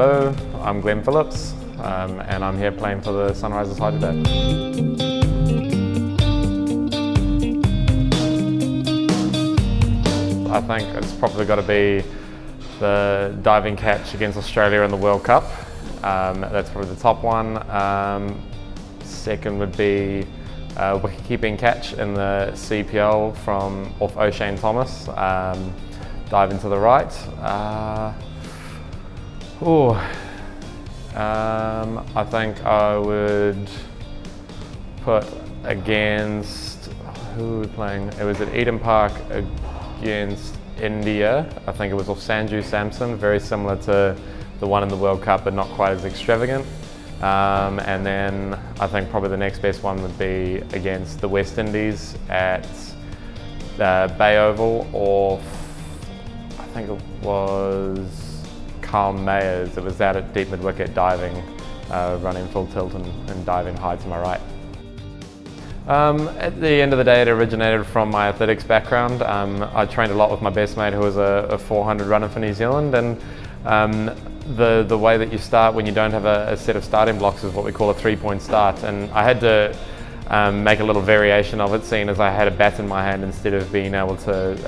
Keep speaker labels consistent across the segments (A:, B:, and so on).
A: Hello, I'm Glenn Phillips, and I'm here playing for the Sunrisers Hyderabad. I think it's probably got to be the diving catch against Australia in the World Cup. That's probably the top one. Second would be wicket-keeping catch in the CPL off O'Shane Thomas, diving to the right. I think I would put against, who were we playing? It was at Eden Park against India. I think it was off Sanju Samson, very similar to the one in the World Cup, but not quite as extravagant. And then I think probably the next best one would be against the West Indies at Bay Oval, or I think it was Carl Mayers. It was out at deep mid-wicket diving, running full tilt and diving high to my right. At the end of the day, it originated from my athletics background. I trained a lot with my best mate, who was a 400 runner for New Zealand, and the way that you start when you don't have a set of starting blocks is what we call a three-point start, and I had to make a little variation of it, seeing as I had a bat in my hand instead of being able to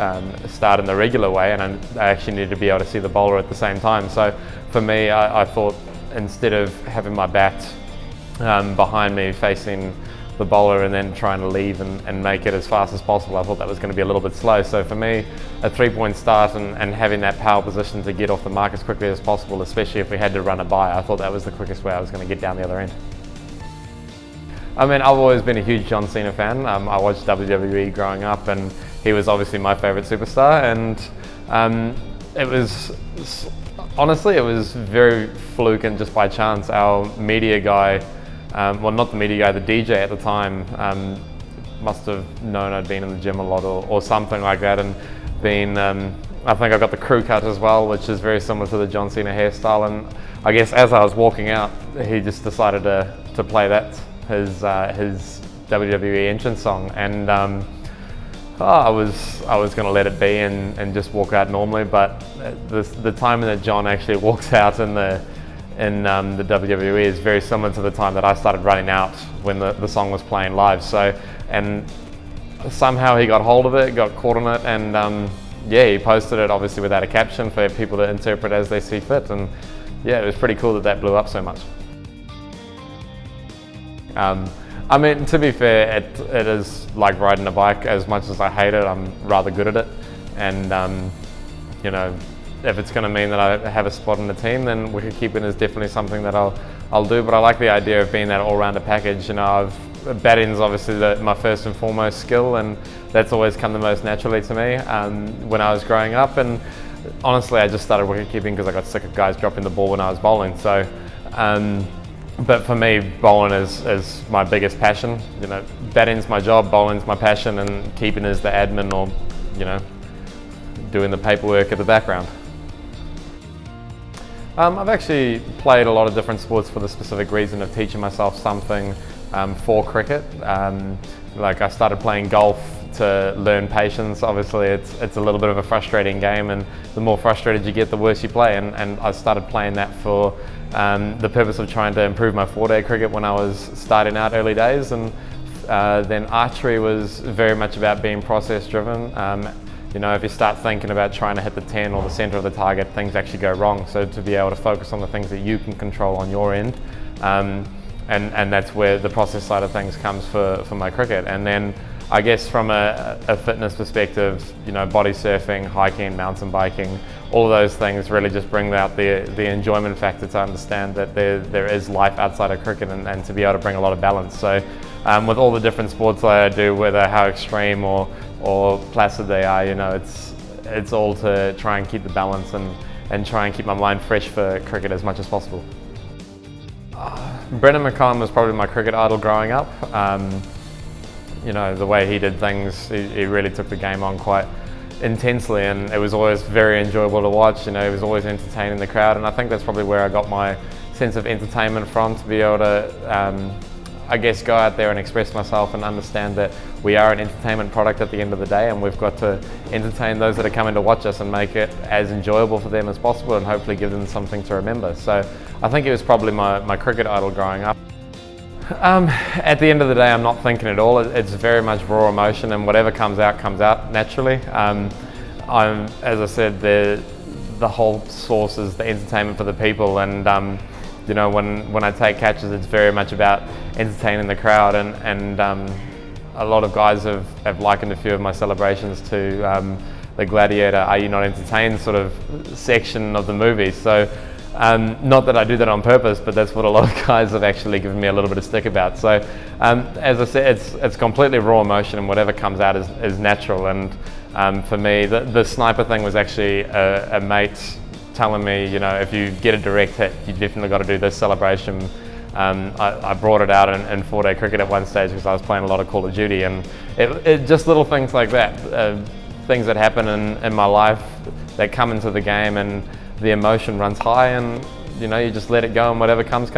A: start in the regular way, and I actually needed to be able to see the bowler at the same time. So for me, I thought, instead of having my bat behind me facing the bowler and then trying to leave and make it as fast as possible, I thought that was going to be a little bit slow. So for me, a three-point start and having that power position to get off the mark as quickly as possible, especially if we had to run a by, I thought that was the quickest way I was going to get down the other end. I mean, I've always been a huge John Cena fan. I watched WWE growing up, and he was obviously my favourite superstar, and it was, honestly, it was very fluke and just by chance. Our media guy, well, not the media guy, the DJ at the time, must have known I'd been in the gym a lot or something like that, and I think I got the crew cut as well, which is very similar to the John Cena hairstyle, and I guess as I was walking out, he just decided to play that, his WWE entrance song, and I was going to let it be and just walk out normally, but the time that John actually walks out in the WWE is very similar to the time that I started running out when the song was playing live. So, and somehow he got hold of it, got caught on it, and yeah, he posted it obviously without a caption for people to interpret as they see fit, and yeah, it was pretty cool that blew up so much. I mean, to be fair, it is like riding a bike. As much as I hate it, I'm rather good at it, and you know, if it's going to mean that I have a spot in the team, then wicket-keeping is definitely something that I'll do. But I like the idea of being that all-rounder package. You know, batting is obviously my first and foremost skill, and that's always come the most naturally to me when I was growing up. And honestly, I just started wicket-keeping because I got sick of guys dropping the ball when I was bowling. So, but for me, bowling is my biggest passion. You know, batting's my job, bowling's my passion, and keeping is the admin, or you know, doing the paperwork at the background. I've actually played a lot of different sports for the specific reason of teaching myself something for cricket. Like I started playing golf to learn patience. Obviously it's a little bit of a frustrating game, and the more frustrated you get, the worse you play, and I started playing that for the purpose of trying to improve my 4-day cricket when I was starting out early days, and then archery was very much about being process driven. You know, if you start thinking about trying to hit the 10 or the centre of the target, things actually go wrong. So to be able to focus on the things that you can control on your end, and that's where the process side of things comes for my cricket. And then I guess from a fitness perspective, you know, body surfing, hiking, mountain biking, all of those things really just bring out the enjoyment factor to understand that there is life outside of cricket, and to be able to bring a lot of balance. So with all the different sports that I do, whether how extreme or placid they are, you know, it's all to try and keep the balance and try and keep my mind fresh for cricket as much as possible. Brendan McCullum was probably my cricket idol growing up. You know, the way he did things, he really took the game on quite intensely, and it was always very enjoyable to watch. You know, he was always entertaining the crowd, and I think that's probably where I got my sense of entertainment from, to be able to I guess, go out there and express myself and understand that we are an entertainment product at the end of the day, and we've got to entertain those that are coming to watch us and make it as enjoyable for them as possible, and hopefully give them something to remember. So I think it was probably my cricket idol growing up. At the end of the day, I'm not thinking at all. It's very much raw emotion, and whatever comes out naturally. As I said, the whole source is the entertainment for the people, and you know, when I take catches, it's very much about entertaining the crowd, and a lot of guys have likened a few of my celebrations to the Gladiator "Are You Not Entertained" sort of section of the movie. So not that I do that on purpose, but that's what a lot of guys have actually given me a little bit of stick about. So as I said, it's completely raw emotion, and whatever comes out is natural. And for me, the sniper thing was actually a mate telling me, you know, if you get a direct hit, you definitely got to do this celebration. I brought it out in 4-day cricket at one stage because I was playing a lot of Call of Duty, and it just little things like that, things that happen in my life that come into the game, and the emotion runs high, and you know, you just let it go, and whatever comes.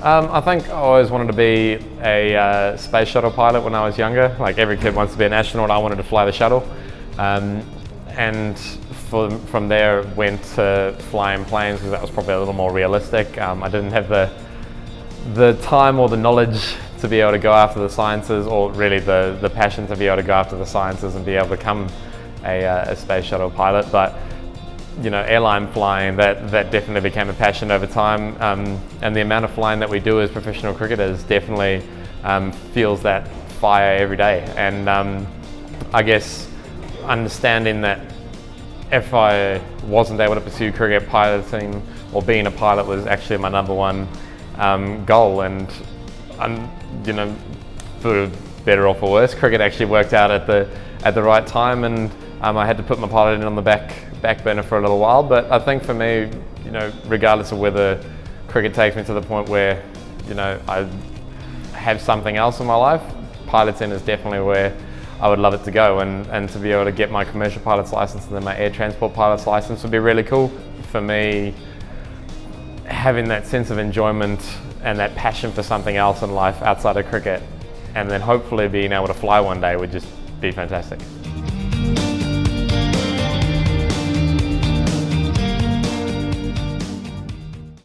A: I think I always wanted to be a space shuttle pilot when I was younger. Like every kid wants to be an astronaut, I wanted to fly the shuttle. And from there went to flying planes because that was probably a little more realistic. I didn't have the time or the knowledge to be able to go after the sciences, or really the passion to be able to go after the sciences and be able to become a space shuttle pilot. But you know, airline flying, that definitely became a passion over time, and the amount of flying that we do as professional cricketers definitely fuels that fire every day. And I guess understanding that if I wasn't able to pursue cricket, piloting or being a pilot was actually my number one goal. And you know, for better or for worse, cricket actually worked out at the right time, and I had to put my piloting on the back burner for a little while. But I think for me, you know, regardless of whether cricket takes me to the point where, you know, I have something else in my life, piloting is definitely where I would love it to go, and to be able to get my commercial pilot's license and then my air transport pilot's license would be really cool. For me, having that sense of enjoyment and that passion for something else in life outside of cricket, and then hopefully being able to fly one day would just be fantastic.